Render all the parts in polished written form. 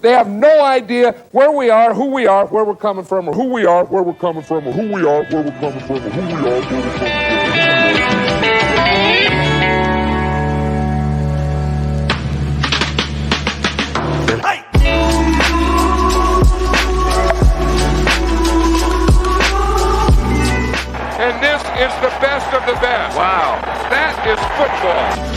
They have no idea where we are, who we are, where we're coming from, or who we are, where we're coming from, or who we are, where we're coming from, or who we are, where we're coming from. And this is the best of the best. Wow. That is football.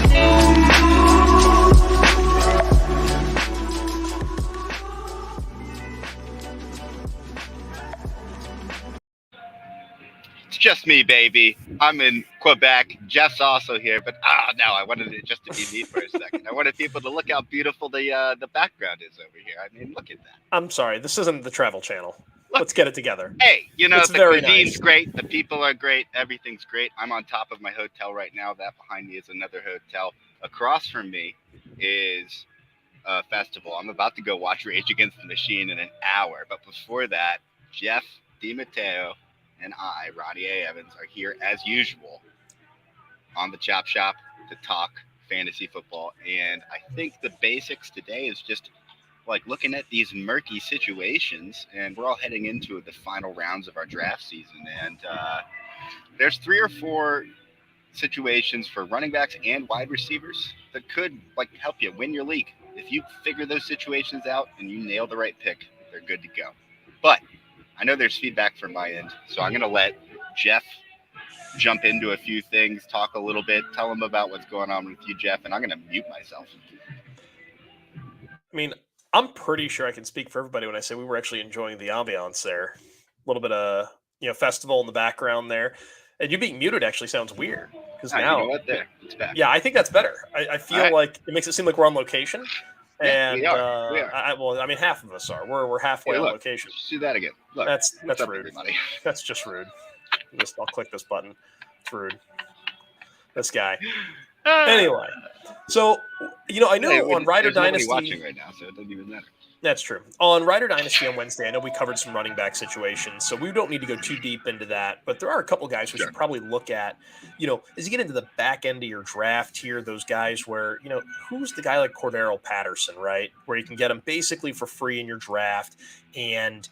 It's just me, baby. I'm in Quebec. Jeff's also here, but no, I wanted it just to be me for a second. I wanted people to look how beautiful the background is over here. I mean, look at that. I'm sorry, this isn't the Travel Channel. Let's get it together. Hey, you know, it's the cuisine's great. The people are great. Everything's great. I'm on top of my hotel right now. That behind me is another hotel. Across from me is a festival. I'm about to go watch Rage Against the Machine in an hour. But before that, Jeff DiMatteo and I, Ronnie A. Evans, are here as usual on the Chop Shop to talk fantasy football. And I think the basics today is just like looking at these murky situations, and we're all heading into the final rounds of our draft season. And there's 3 or 4 situations for running backs and wide receivers that could like help you win your league. If you figure those situations out and you nail the right pick, they're good to go. But I know there's feedback from my end, so I'm going to let Jeff jump into a few things, talk a little bit, tell him about what's going on with you, Jeff, and I'm going to mute myself. I mean, I'm pretty sure I can speak for everybody when I say we were actually enjoying the ambiance there. A little bit of, festival in the background there. And you being muted actually sounds weird. Because now, you know what? There, it's back. Yeah, I think that's better. I feel like it makes it seem like we're on location. Yeah, and we are. I mean, half of us are. We're halfway on location. Do that again. Look, that's rude. Everybody? That's just rude. I'll click this button. It's rude. This guy. Anyway, so I know on Rider Dynasty watching right now, so it doesn't even matter. That's true. On Rider Dynasty on Wednesday, I know we covered some running back situations, so we don't need to go too deep into that. But there are a couple guys we should probably look at. As you get into the back end of your draft here, those guys where who's the guy like Cordero Patterson, right? Where you can get him basically for free in your draft, and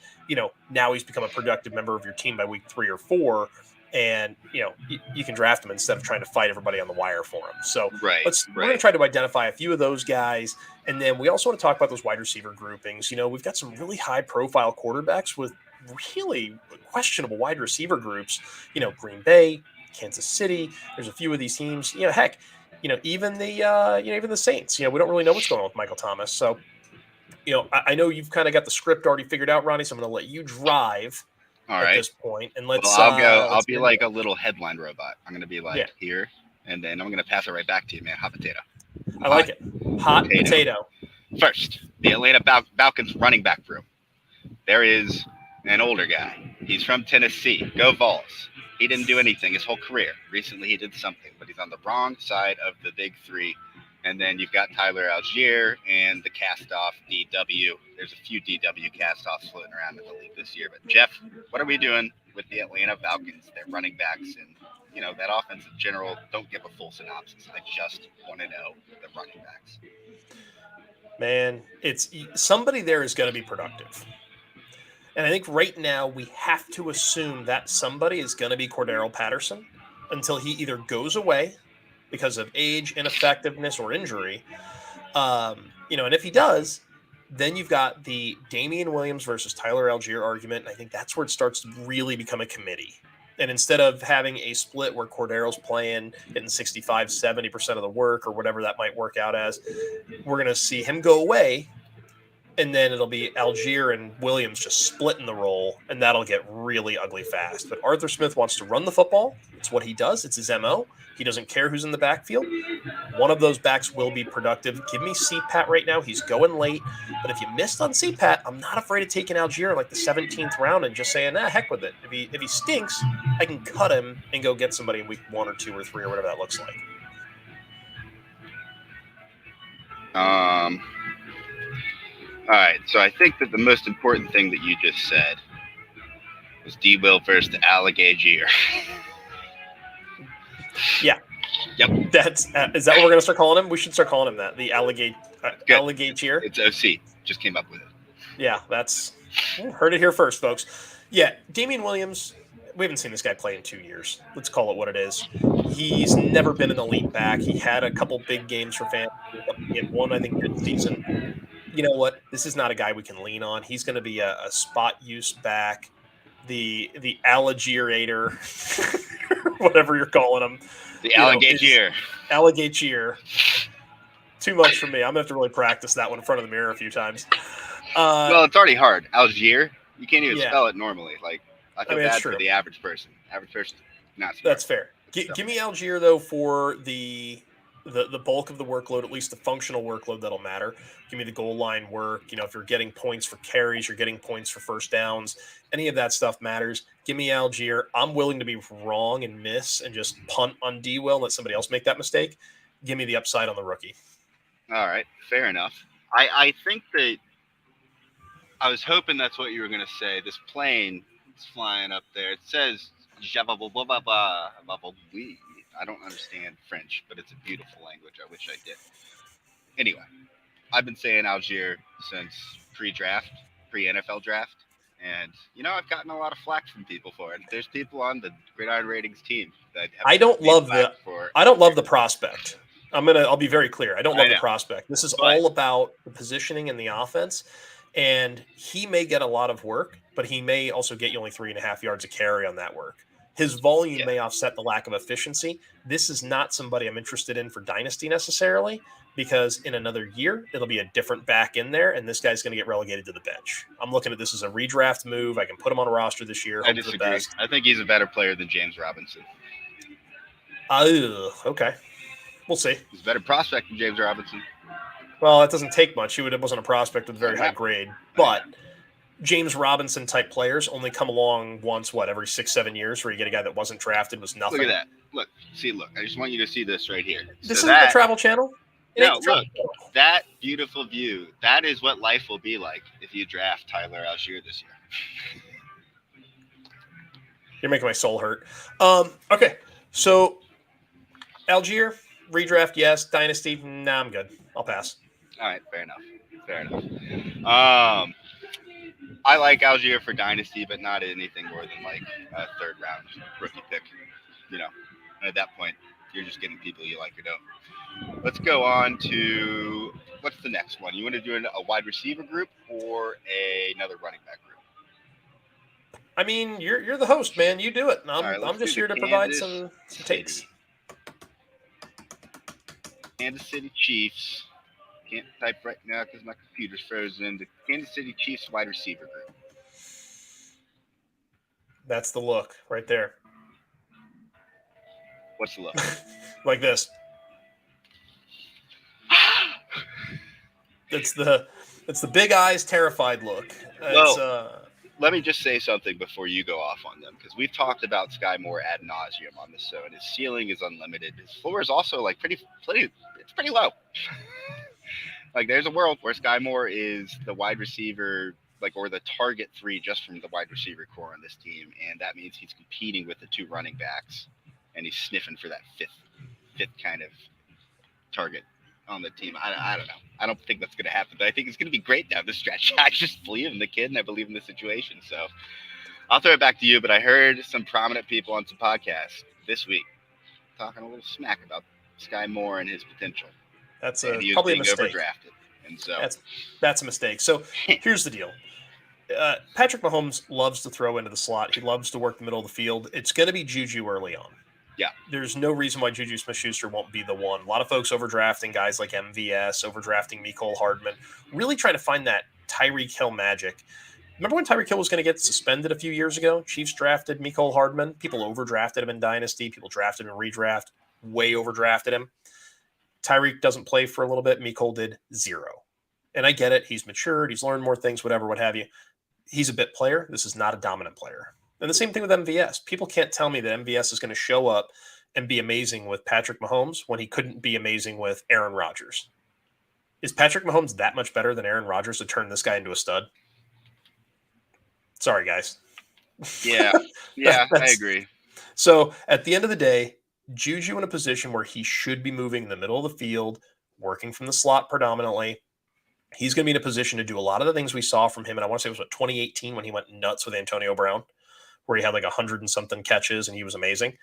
now he's become a productive member of your team by week 3 or 4. And, you can draft him instead of trying to fight everybody on the wire for him. So we're going to try to identify a few of those guys. And then we also want to talk about those wide receiver groupings. We've got some really high profile quarterbacks with really questionable wide receiver groups. Green Bay, Kansas City. There's a few of these teams. Heck, even the Saints. We don't really know what's going on with Michael Thomas. So, I know you've kind of got the script already figured out, Ronnie. So I'm going to let you drive. At this point, and let's. I'll be like a little headline robot. I'm gonna be like here, and then I'm gonna pass it right back to you, man. Hot potato. I like it. Hot potato. First, the Atlanta Falcons running back room. There is an older guy. He's from Tennessee. Go Vols. He didn't do anything his whole career. Recently, he did something, but he's on the wrong side of the big 3. And then you've got Tyler Algier and the cast-off DW. There's a few DW cast-offs floating around in the league this year. But, Jeff, what are we doing with the Atlanta Falcons, their running backs, and, that offense in general? Don't give a full synopsis. I just want to know the running backs. Man, it's somebody there is going to be productive. And I think right now we have to assume that somebody is going to be Cordero Patterson until he either goes away because of age, ineffectiveness, or injury. And if he does, then you've got the Damian Williams versus Tyler Algier argument. And I think that's where it starts to really become a committee. And instead of having a split where Cordero's playing, getting 65, 70% of the work or whatever that might work out as, we're going to see him go away. And then it'll be Algier and Williams just splitting the role, and that'll get really ugly fast. But Arthur Smith wants to run the football. It's what he does. It's his MO. He doesn't care who's in the backfield. One of those backs will be productive. Give me CPAT right now. He's going late. But if you missed on CPAT, I'm not afraid of taking Algier in like the 17th round and just saying, heck with it. If he stinks, I can cut him and go get somebody in week 1 or 2 or 3 or whatever that looks like. All right, so I think that the most important thing that you just said was D-Will versus the Alligator. Yeah. Yep. Is that what we're going to start calling him? We should start calling him that. The Alligator. It's OC. Just came up with it. Yeah, that's heard it here first, folks. Yeah, Damian Williams, we haven't seen this guy play in 2 years. Let's call it what it is. He's never been an elite back. He had a couple big games for fantasy. He had one, I think, good season. You know what? This is not a guy we can lean on. He's going to be a spot use back, the alligerator, whatever you're calling him. The alligator. Alligator. Too much for me. I'm going to have to really practice that one in front of the mirror a few times. Well, it's already hard. Algier. You can't even spell it normally. Like, I feel bad for the average person. Average person, not smart. That's fair. Give me Algier, though, for the bulk of the workload, at least the functional workload that'll matter. Give me the goal line work. You know, if you're getting points for carries, you're getting points for first downs. Any of that stuff matters. Give me Algier. I'm willing to be wrong and miss and just punt on D-Will and let somebody else make that mistake. Give me the upside on the rookie. All right, fair enough. I think that I was hoping that's what you were going to say. This plane is flying up there. It says I don't understand French, but it's a beautiful language. I wish I did. Anyway, I've been saying Algier since pre-NFL draft. And, you know, I've gotten a lot of flack from people for it. There's people on the Gridiron Ratings team that have I don't love the prospect. I'll be very clear. I don't love the prospect. This is all about the positioning in the offense. And he may get a lot of work, but he may also get you only 3.5 yards of carry on that work. His volume may offset the lack of efficiency. This is not somebody I'm interested in for dynasty necessarily, because in another year, it'll be a different back in there, and this guy's going to get relegated to the bench. I'm looking at this as a redraft move. I can put him on a roster this year. I disagree. I think he's a better player than James Robinson. Okay. We'll see. He's a better prospect than James Robinson. Well, that doesn't take much. He wasn't a prospect with a very high grade. But James Robinson type players only come along once, every 6-7 years, where you get a guy that wasn't drafted, was nothing. Look at that. Look. I just want you to see this right here. This isn't the Travel Channel? That beautiful view. That is what life will be like if you draft Tyler Algier this year. You're making my soul hurt. Okay, so Algier, redraft, yes. Dynasty, nah, I'm good. I'll pass. All right, fair enough. I like Algier for dynasty, but not anything more than like a third round rookie pick. You know, and at that point, you're just getting people you like or don't. Let's go on to what's the next one? You want to do a wide receiver group or another running back group? I mean, you're the host, man. You do it. I'm just here to provide some takes. Kansas City Chiefs. Can't type right now because my computer's frozen. The Kansas City Chiefs wide receiver group. That's the look right there. What's the look? Like this. It's the big eyes, terrified look. Let me just say something before you go off on them, because we've talked about Sky Moore ad nauseum on this show, and his ceiling is unlimited. His floor is also like pretty low. Like there's a world where Sky Moore is the wide receiver, or the target 3 just from the wide receiver core on this team, and that means he's competing with the 2 running backs, and he's sniffing for that fifth kind of target on the team. I don't know. I don't think that's going to happen, but I think it's going to be great down the stretch. I just believe in the kid, and I believe in the situation. So I'll throw it back to you, but I heard some prominent people on some podcasts this week talking a little smack about Sky Moore and his potential. That's probably a mistake. Overdrafted, and so that's a mistake. So here's the deal. Patrick Mahomes loves to throw into the slot. He loves to work the middle of the field. It's going to be Juju early on. Yeah. There's no reason why Juju Smith-Schuster won't be the one. A lot of folks overdrafting guys like MVS, overdrafting Mecole Hardman, really trying to find that Tyreek Hill magic. Remember when Tyreek Hill was going to get suspended a few years ago? Chiefs drafted Mecole Hardman. People overdrafted him in Dynasty. People drafted him in redraft. Way overdrafted him. Tyreek doesn't play for a little bit. Mecole did 0. And I get it. He's matured. He's learned more things, whatever, what have you. He's a bit player. This is not a dominant player. And the same thing with MVS. People can't tell me that MVS is going to show up and be amazing with Patrick Mahomes when he couldn't be amazing with Aaron Rodgers. Is Patrick Mahomes that much better than Aaron Rodgers to turn this guy into a stud? Sorry, guys. Yeah, I agree. So at the end of the day, Juju in a position where he should be moving in the middle of the field, working from the slot predominantly. He's going to be in a position to do a lot of the things we saw from him. And I want to say it was 2018 when he went nuts with Antonio Brown, where he had like 100 and something catches and he was amazing.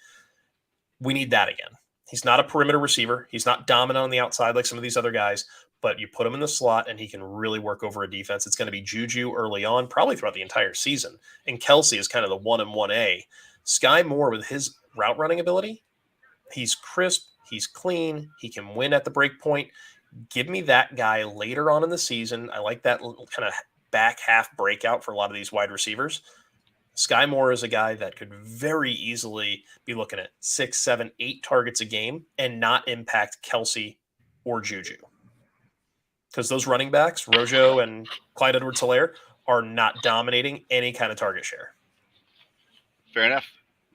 We need that again. He's not a perimeter receiver. He's not dominant on the outside like some of these other guys, but you put him in the slot and he can really work over a defense. It's going to be Juju early on, probably throughout the entire season. And Kelsey is kind of the 1 and 1A. Sky Moore with his route running ability, he's crisp, he's clean, he can win at the break point. Give me that guy later on in the season. I like that kind of back half breakout for a lot of these wide receivers. Sky Moore is a guy that could very easily be looking at 6, 7, 8 targets a game and not impact Kelsey or Juju. Because those running backs, Rojo and Clyde Edwards-Helaire, are not dominating any kind of target share. Fair enough.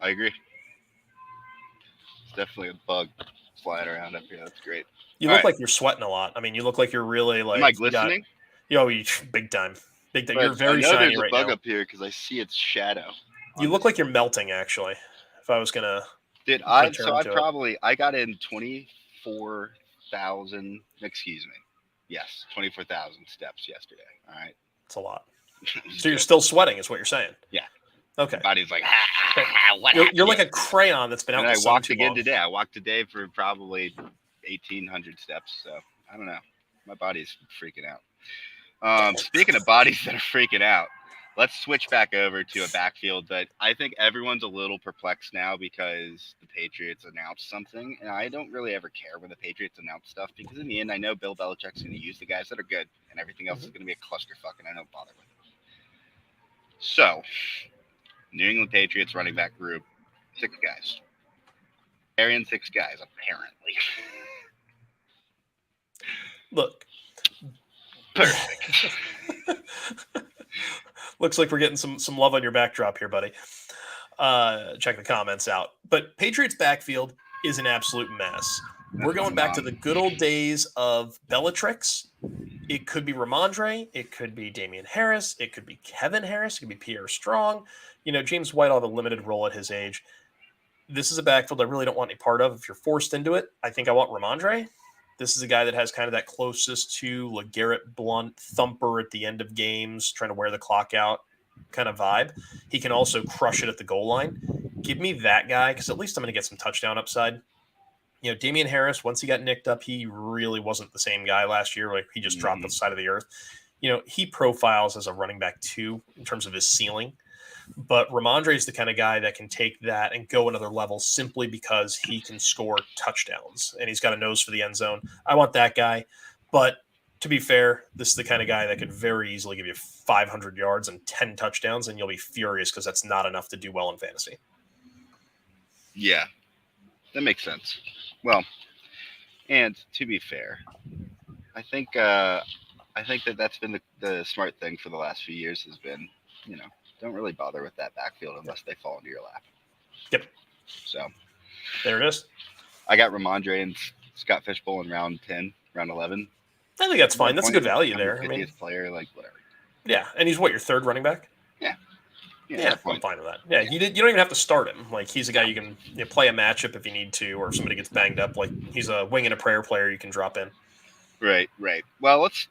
I agree. It's definitely a bug flying around up here. That's great. You look like you're sweating a lot. I mean, you look like you're really like. Am I glistening? Big time. Big time. You're very shiny right now. There's a bug up here because I see its shadow. You look like you're melting, actually. If I was gonna. I got in 24,000. Excuse me. Yes, 24,000 steps yesterday. All right. It's a lot. So you're still sweating, is what you're saying? Yeah. Okay. My body's like, you're like a crayon that's been out. And I walked again today. I walked today for probably 1,800 steps. So I don't know. My body's freaking out. Speaking of bodies that are freaking out, let's switch back over to a backfield that I think everyone's a little perplexed now because the Patriots announced something. And I don't really ever care when the Patriots announce stuff because in the end, I know Bill Belichick's going to use the guys that are good and everything else is going to be a clusterfuck and I don't bother with it. So, New England Patriots running back group, 6 guys. Carrying 6 guys, apparently. Look. Perfect. Looks like we're getting some love on your backdrop here, buddy. Check the comments out. But Patriots backfield is an absolute mess. We're going back to the good old days of Bellatrix. It could be Ramondre. It could be Damian Harris. It could be Kevin Harris. It could be Pierre Strong. James White will have a limited role at his age. This is a backfield I really don't want any part of. If you're forced into it, I think I want Ramondre. This is a guy that has kind of that closest to LeGarrette Blount thumper at the end of games, trying to wear the clock out kind of vibe. He can also crush it at the goal line. Give me that guy because at least I'm going to get some touchdown upside. Damian Harris, once he got nicked up, he really wasn't the same guy last year. Like he just dropped off the side of the earth. He profiles as a running back too in terms of his ceiling. But Ramondre is the kind of guy that can take that and go another level simply because he can score touchdowns and he's got a nose for the end zone. I want that guy. But to be fair, this is the kind of guy that could very easily give you 500 yards and 10 touchdowns, and you'll be furious because that's not enough to do well in fantasy. Yeah, that makes sense. Well, and to be fair, I think that's been the smart thing for the last few years has been, don't really bother with that backfield unless they fall into your lap. Yep. So there it is. I got Ramondre and Scott Fishbowl in round 10, round 11. I think that's fine. That's a good value there. I mean, player, like whatever. Yeah, and he's your third running back? Yeah, I'm fine with that. Yeah, you don't even have to start him. Like he's a guy you can play a matchup if you need to, or if somebody gets banged up. Like he's a wing and a prayer player you can drop in. Right. Well, let's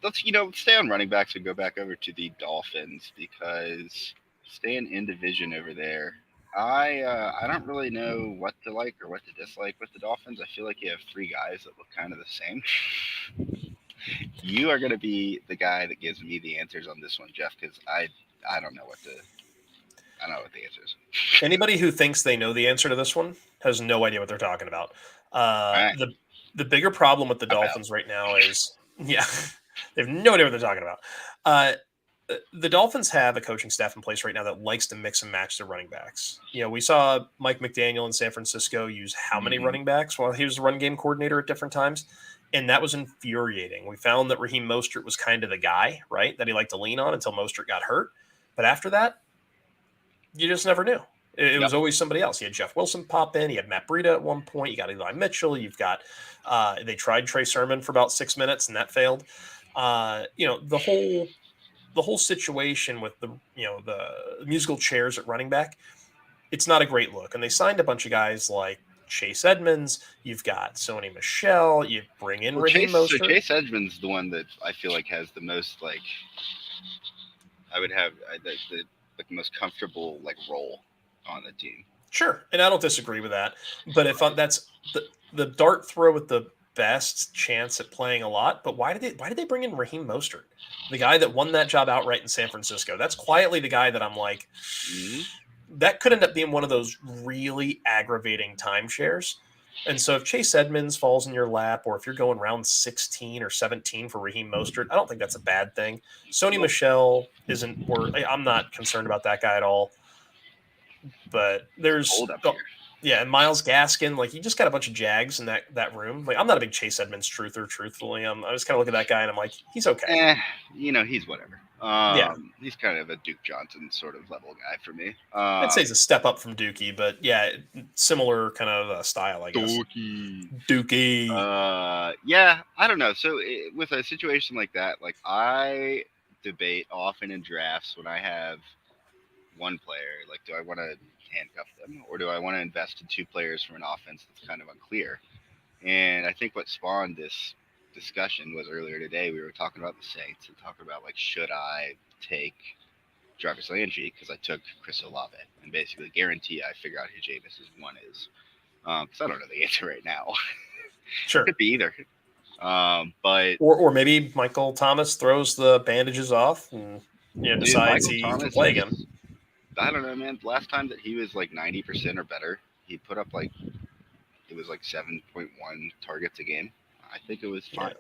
stay on running backs and go back over to the Dolphins because staying in division over there, I don't really know what to like or what to dislike with the Dolphins. I feel like you have 3 guys that look kind of the same. You are going to be the guy that gives me the answers on this one, Jeff, because I don't know what the answer is. Anybody who thinks they know the answer to this one has no idea what they're talking about. Right. The bigger problem with the Dolphins right now is, they have no idea what they're talking about. The Dolphins have a coaching staff in place right now that likes to mix and match their running backs. We saw Mike McDaniel in San Francisco use how many running backs while he was the run game coordinator at different times, and that was infuriating. We found that Raheem Mostert was kind of the guy, right, that he liked to lean on until Mostert got hurt. But after that, you just never knew. It was always somebody else. You had Jeff Wilson pop in. You had Matt Breida at one point. You got Eli Mitchell. You've got they tried Trey Sermon for about 6 minutes, and that failed. The whole situation with the musical chairs at running back, it's not a great look. And they signed a bunch of guys like Chase Edmonds, you've got Sony Michel, you bring in Raheem Mostert. So Chase Edmonds is the one that I feel like has the most like I would have the most comfortable like role on the team. Sure, and I don't disagree with that. But if that's the dart throw with the best chance at playing a lot, but why did they bring in Raheem Mostert, the guy that won that job outright in San Francisco? That's quietly the guy that I'm like, that could end up being one of those really aggravating timeshares. And so if Chase Edmonds falls in your lap, or if you're going round 16 or 17 for Raheem Mostert, I don't think that's a bad thing. Sony Michel isn't, or I'm not concerned about that guy at all. But there's, and Myles Gaskin, like you just got a bunch of Jags in that room. Like I'm not a big Chase Edmonds truther, truthfully. I just kind of look at that guy and I'm like, he's okay. He's whatever. He's kind of a Duke Johnson sort of level guy for me. I'd say he's a step up from Dookie, but yeah, similar kind of style, I guess. Dookie. I don't know. So with a situation like that, like I debate often in drafts when I have one player, like do I want to handcuff them or do I want to invest in two players from an offense that's kind of unclear? And I think what spawned this discussion was earlier today we were talking about the Saints and talking about like should I take Jarvis Landry because I took Chris Olave and basically guarantee I figure out who Jameis's one is because I don't know the answer right now. Sure, it could be either. But or maybe Michael Thomas throws the bandages off and decides he can play again. I don't know, man. Last time that he was like 90% or better, he put up like 7.1 targets a game. I think it was fine.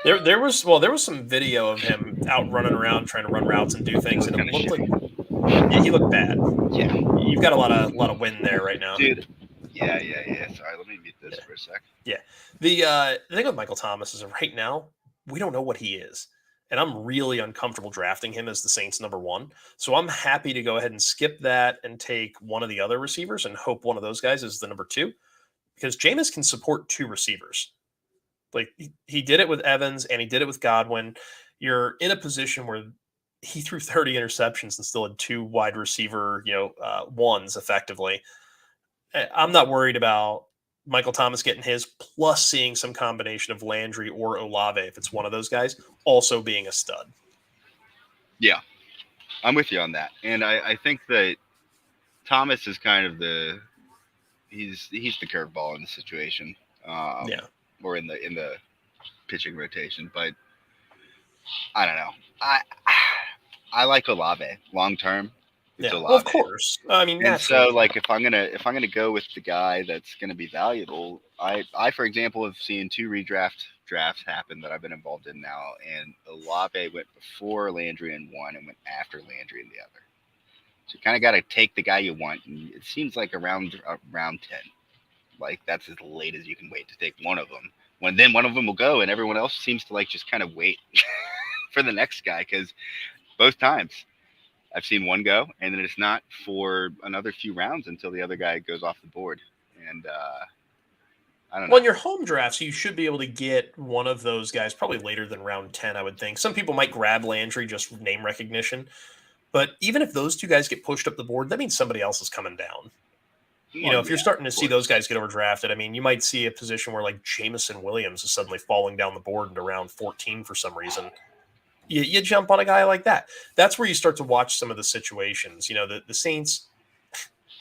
Yeah. There was some video of him out running around trying to run routes and do things, and it looked like he looked bad. Yeah, you've got a lot of wind there right now, dude. Yeah. Sorry, let me mute this for a sec. Yeah, the thing with Michael Thomas is right now we don't know what he is. And I'm really uncomfortable drafting him as the Saints' number one. So I'm happy to go ahead and skip that and take one of the other receivers and hope one of those guys is the number two. Because Jameis can support two receivers. Like he did it with Evans and he did it with Godwin. You're in a position where he threw 30 interceptions and still had two wide receiver, ones effectively. I'm not worried about Michael Thomas getting his, plus seeing some combination of Landry or Olave, if it's one of those guys, also being a stud. Yeah, I'm with you on that. And I think that Thomas is kind of he's the curveball in the situation. Or in the pitching rotation. But I don't know. I like Olave long term. Yeah, well, of course. I mean, so like if I'm gonna go with the guy that's gonna be valuable, I for example have seen two drafts happen that I've been involved in now, and Olave went before Landry in one and went after Landry in the other. So you kind of got to take the guy you want, and it seems like around 10, like that's as late as you can wait to take one of them. Then one of them will go, and everyone else seems to like just kind of wait for the next guy because both times. I've seen one go, and then it's not for another few rounds until the other guy goes off the board. And I don't know. Well, in your home drafts, you should be able to get one of those guys probably later than round 10, I would think. Some people might grab Landry just name recognition. But even if those two guys get pushed up the board, that means somebody else is coming down. If you're starting to see those guys get overdrafted, I mean, you might see a position where like Jameson Williams is suddenly falling down the board into round 14 for some reason. You jump on a guy like that. That's where you start to watch some of the situations. The Saints,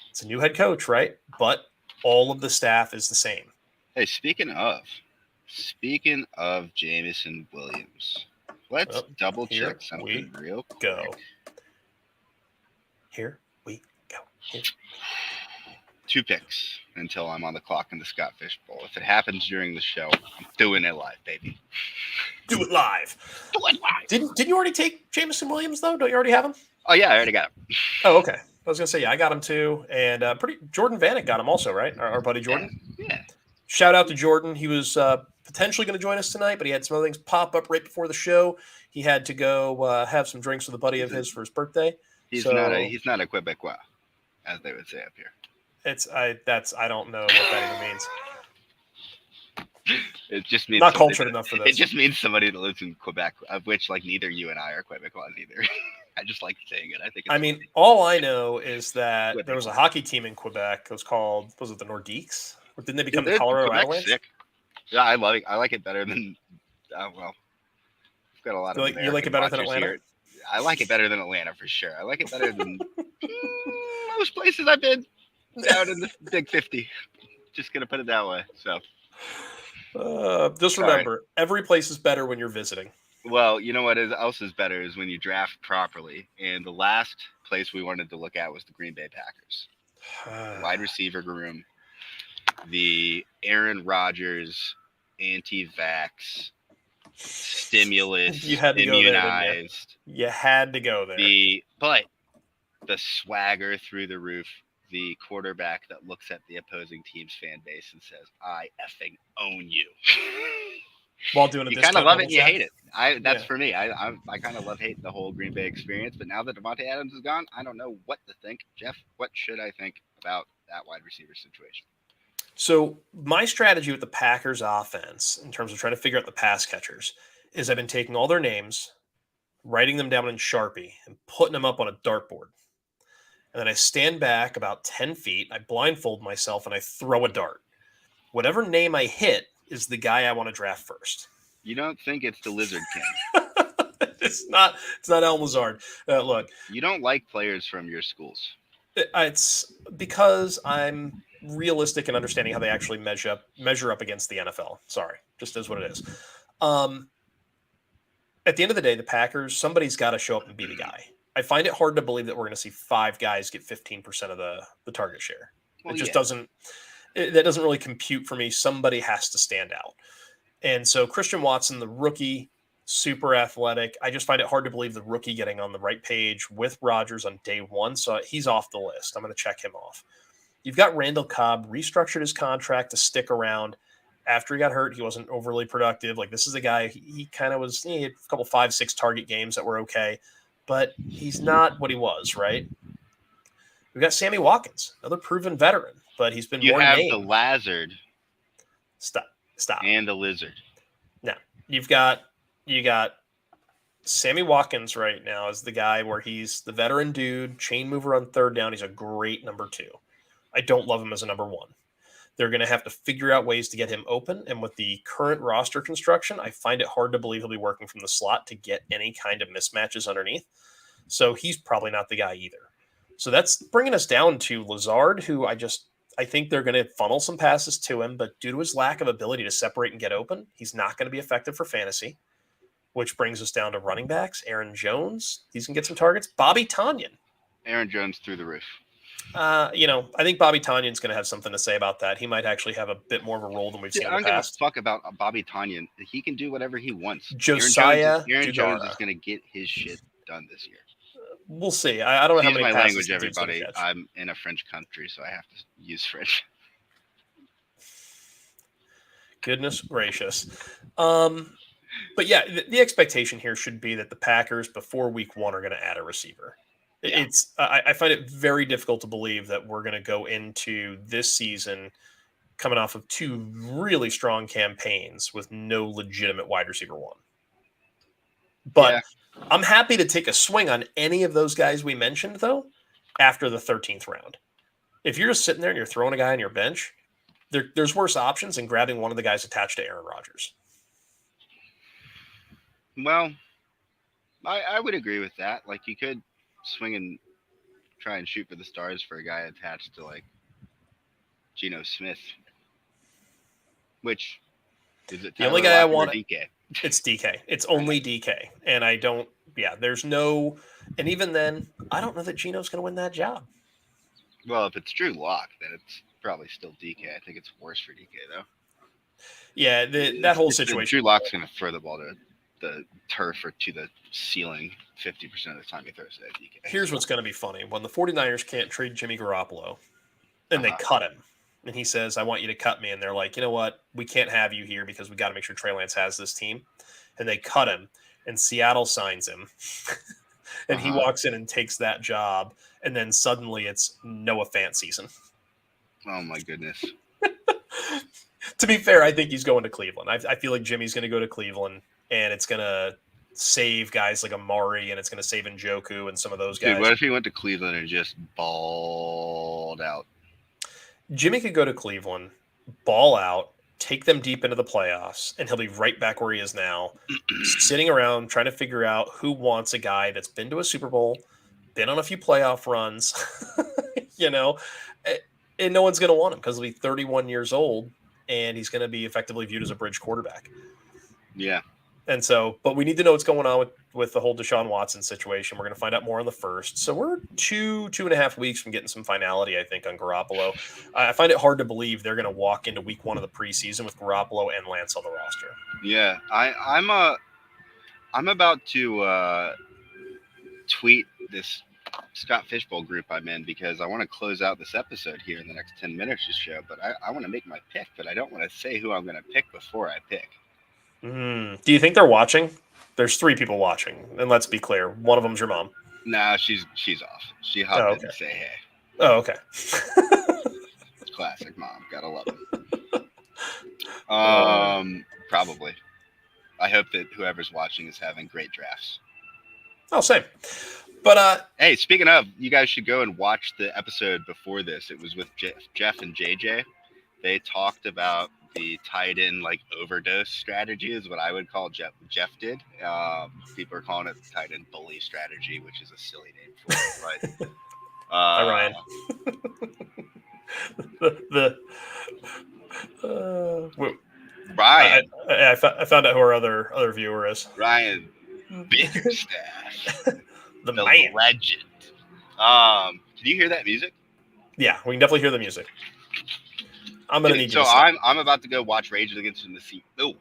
it's a new head coach, right? But all of the staff is the same. Hey, speaking of Jameson Williams, let's double check something real quick. Here we go. 2 picks until I'm on the clock in the Scott Fish Bowl. If it happens during the show, I'm doing it live, baby. Do it live. Didn't you already take Jameson Williams though? Don't you already have him? Oh yeah, I already got him. Oh, okay. I was gonna say I got him too, and Jordan Vanek got him also, right? Our buddy Jordan. Yeah. Shout out to Jordan. He was potentially going to join us tonight, but he had some other things pop up right before the show. He had to go have some drinks with a buddy of his for his birthday. He's not a Quebecois, as they would say up here. I don't know what that even means. It just means not cultured enough for this. It just means somebody that lives in Quebec, of which like neither you and I are Quebecois either. I just like saying it. I think. All I know is that there was a hockey team in Quebec. It was called, was it the Nordiques? Or didn't they become the Dude, Colorado Quebec's Avalanche? sick. Yeah, I love it. I like it better than. Well, we've got a lot of. You like it better than Atlanta? Here. I like it better than Atlanta for sure. I like it better than most places I've been down in the Big 50. Just gonna put it that way. So. Just remember, every place is better when you're visiting. Well, you know what else is better is when you draft properly. And the last place we wanted to look at was the Green Bay Packers. Wide receiver room. The Aaron Rodgers anti-vax stimulus You had to immunized. go there, you had to go there. But the swagger through the roof. The quarterback that looks at the opposing team's fan base and says, "I effing own you." While doing a you kind of love it and you hate it. That's Yeah. for me. I kind of love hating the whole Green Bay experience. But now that Devontae Adams is gone, I don't know what to think. Jeff, what should I think about that wide receiver situation? So my strategy with the Packers offense in terms of trying to figure out the pass catchers is I've been taking all their names, writing them down in Sharpie, and putting them up on a dartboard. And then I stand back about 10 feet, I blindfold myself, and I throw a dart. Whatever name I hit is the guy I want to draft first. You don't think it's the Lizard King? It's not Al Lazard. Look. You don't like players from your schools. It's because I'm realistic in understanding how they actually measure up against the NFL. Sorry, just is what it is. At the end of the day, the Packers, somebody's got to show up and be the guy. I find it hard to believe that we're going to see 5 guys get 15% of the target share. Well, it just doesn't really compute for me. Somebody has to stand out. And so Christian Watson, the rookie, super athletic. I just find it hard to believe the rookie getting on the right page with Rodgers on day one. So he's off the list. I'm going to check him off. You've got Randall Cobb, restructured his contract to stick around. After he got hurt, he wasn't overly productive. Like, this is a guy, he kind of was, he had a couple 5-6 target games that were okay. But he's not what he was, right? We've got Sammy Watkins, another proven veteran, but he's been more named. You have the Lazard. Stop. And the Lizard. Now, you got Sammy Watkins right now as the guy where he's the veteran dude, chain mover on third down. He's a great number 2. I don't love him as a number 1. They're going to have to figure out ways to get him open. And with the current roster construction, I find it hard to believe he'll be working from the slot to get any kind of mismatches underneath. So he's probably not the guy either. So that's bringing us down to Lazard, who I think they're going to funnel some passes to him, but due to his lack of ability to separate and get open, he's not going to be effective for fantasy, which brings us down to running backs. Aaron Jones, he's going to get some targets. Bobby Tonyan. Aaron Jones through the roof. I think Bobby Tonyan's going to have something to say about that. He might actually have a bit more of a role than we've seen in the past. I don't give a fuck about Bobby Tonyan. He can do whatever he wants. Josiah Aaron Jones is going to get his shit done this year. We'll see. I don't know how many my passes language, everybody. I'm in a French country, so I have to use French. Goodness gracious. But yeah, the expectation here should be that the Packers before week 1 are going to add a receiver. Yeah. I find it very difficult to believe that we're going to go into this season coming off of 2 really strong campaigns with no legitimate wide receiver 1. But I'm happy to take a swing on any of those guys we mentioned, though, after the 13th round. If you're just sitting there and you're throwing a guy on your bench, there's worse options than grabbing one of the guys attached to Aaron Rodgers. Well, I would agree with that. Like, you could swing and try and shoot for the stars for a guy attached to, like, Geno Smith. Which, is it the only guy I want? DK? It's DK. It's only DK. And I don't, there's no, and even then, I don't know that Geno's going to win that job. Well, if it's Drew Lock, then it's probably still DK. I think it's worse for DK, though. Yeah, that whole situation. Drew Lock's going to throw the ball to the turf or to the ceiling 50% of the time he throws it at DK. Here's what's going to be funny. When the 49ers can't trade Jimmy Garoppolo, and they cut him, and he says, I want you to cut me. And they're like, you know what? We can't have you here because we got to make sure Trey Lance has this team. And they cut him, and Seattle signs him. And he walks in and takes that job. And then suddenly it's Noah Fant season. Oh, my goodness. To be fair, I think he's going to Cleveland. I feel like Jimmy's going to go to Cleveland, and it's going to save guys like Amari, and it's going to save Njoku and some of those guys. Dude, what if he went to Cleveland and just balled out? Jimmy could go to Cleveland ball out, take them deep into the playoffs, and he'll be right back where he is now, sitting around trying to figure out who wants a guy that's been to a Super Bowl, been on a few playoff runs, and no one's going to want him because he'll be 31 years old and he's going to be effectively viewed as a bridge quarterback. Yeah. And so, but we need to know what's going on with the whole Deshaun Watson situation. We're going to find out more on the 1st. So we're 2.5 weeks from getting some finality, I think, on Garoppolo. I find it hard to believe they're going to walk into week 1 of the preseason with Garoppolo and Lance on the roster. Yeah. I'm about to tweet this Scott Fishbowl group I'm in because I want to close out this episode here in the next 10 minutes or so. But I want to make my pick, but I don't want to say who I'm going to pick before I pick. Do you think they're watching? There's 3 people watching, and let's be clear, one of them's your mom. No, she's off. She hopped in to say hey. Oh, okay. Classic mom, gotta love it. Probably. I hope that whoever's watching is having great drafts. Oh, same. But hey, speaking of, you guys should go and watch the episode before this. It was with Jeff and JJ. They talked about the tight end overdose strategy is what I would call Jeff did. People are calling it the tight end bully strategy, which is a silly name for it. But hi, Ryan. Ryan. I found out who our other viewer is. Ryan Bickerstaff, the man. Legend. Can you hear that music? Yeah, we can definitely hear the music. I'm gonna need you. So I'm about to go watch Rage Against the Machine. Oh,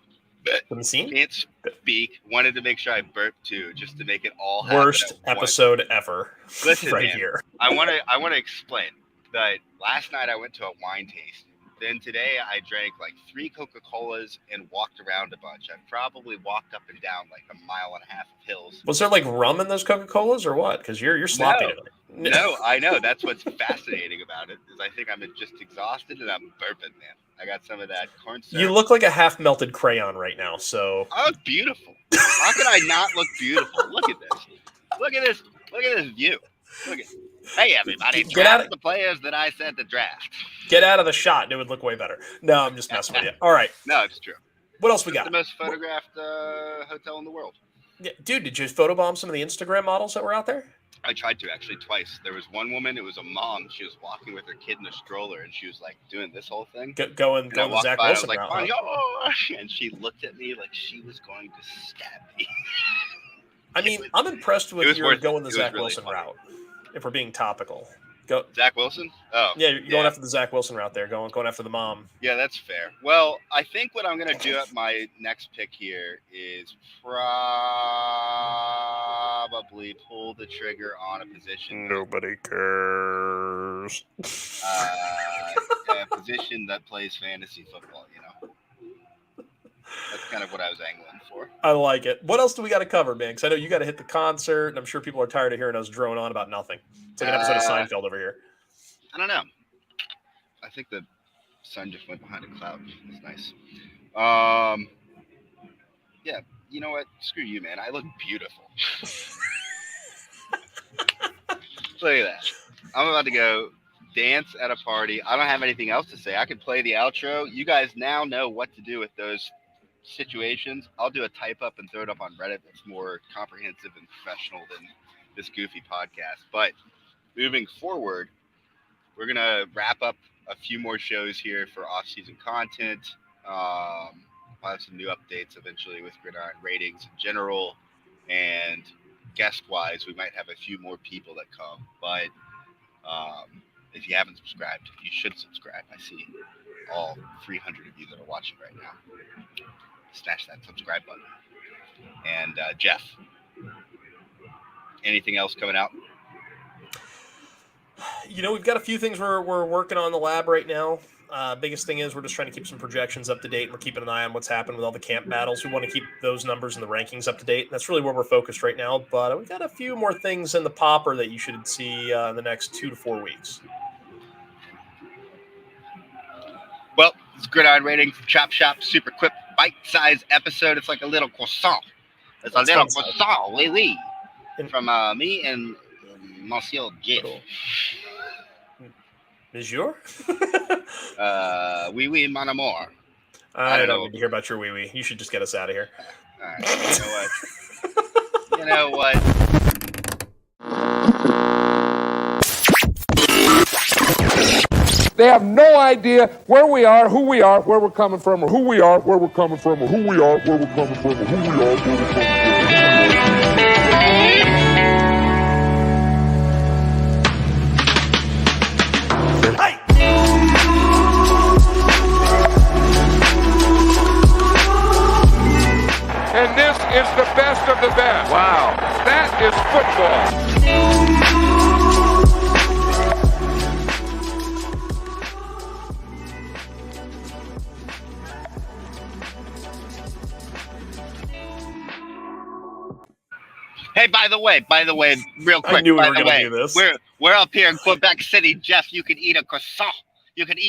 the Machine? Can't speak. Wanted to make sure I burped too, just to make it all happen. Worst episode ever. Listen, right man, here. I want to explain that last night I went to a wine tasting. Then today I drank 3 Coca-Colas and walked around a bunch. I probably walked up and down 1.5 miles of hills. Was there rum in those Coca-Colas or what? Because you're sloppy tonight. No, I know. That's what's fascinating about it is I think I'm just exhausted and I'm burping, man. I got some of that corn syrup. You look like a half-melted crayon right now, so... I look beautiful. How could I not look beautiful? Look at this. Look at this. Look at this view. Look at. Hey, everybody. Get out of the players that I said to draft. Get out of the shot and it would look way better. No, I'm just messing with you. All right. No, it's true. What else we got? The most photographed hotel in the world. Yeah, dude, did you photobomb some of the Instagram models that were out there? I tried to, actually, twice. There was one woman, it was a mom. She was walking with her kid in a stroller, and she was, doing this whole thing. Going the Zach Wilson route. I was Bonjor! And she looked at me like she was going to stab me. I mean, I'm impressed with your going the Zach really Wilson funny. route, if we're being topical. Go. Zach Wilson? Oh. Yeah, you're going after the Zach Wilson route there, going after the mom. Yeah, that's fair. Well, I think what I'm going to do at my next pick here is probably pull the trigger on a position. Nobody cares. A position that plays fantasy football, That's kind of what I was angling for. I like it. What else do we got to cover, man? Because I know you got to hit the concert, and I'm sure people are tired of hearing us drone on about nothing. It's like an episode of Seinfeld over here. I don't know. I think the sun just went behind a cloud. It's nice. Yeah, you know what? Screw you, man. I look beautiful. Look at that. I'm about to go dance at a party. I don't have anything else to say. I could play the outro. You guys now know what to do with those situations. I'll do a type up and throw it up on Reddit that's more comprehensive and professional than this goofy podcast. But moving forward, we're going to wrap up a few more shows here for off-season content. I'll have some new updates eventually with Gridiron ratings in general. And guest-wise, we might have a few more people that come. But if you haven't subscribed, you should subscribe. I see all 300 of you that are watching right now. Smash that subscribe button. And Jeff, anything else coming out? We've got a few things we're working on in the lab right now. Biggest thing is we're just trying to keep some projections up to date. And we're keeping an eye on what's happened with all the camp battles. We want to keep those numbers and the rankings up to date. And that's really where we're focused right now. But we've got a few more things in the popper that you should see in the next 2 to 4 weeks. Well, it's Gridiron Rating, Chop Shop, super quick, bite-sized episode. It's like a little croissant. It's a little croissant, oui. From me and Monsieur Jeff. Cool. Monsieur? Oui, oui, mon amour. I don't need to hear about your wee-wee. You should just get us out of here. All right, you know what? They have no idea where we are, who we are, where we're coming from, or who we are, where we're coming from, or who we are, where we're coming from, or who we are, where we're coming from. Hey! And this is the best of the best. Wow. That is football. Hey, by the way, real quick. I knew we by were the going to way, do this. We're up here in Quebec City, Jeff. You can eat a croissant. You can eat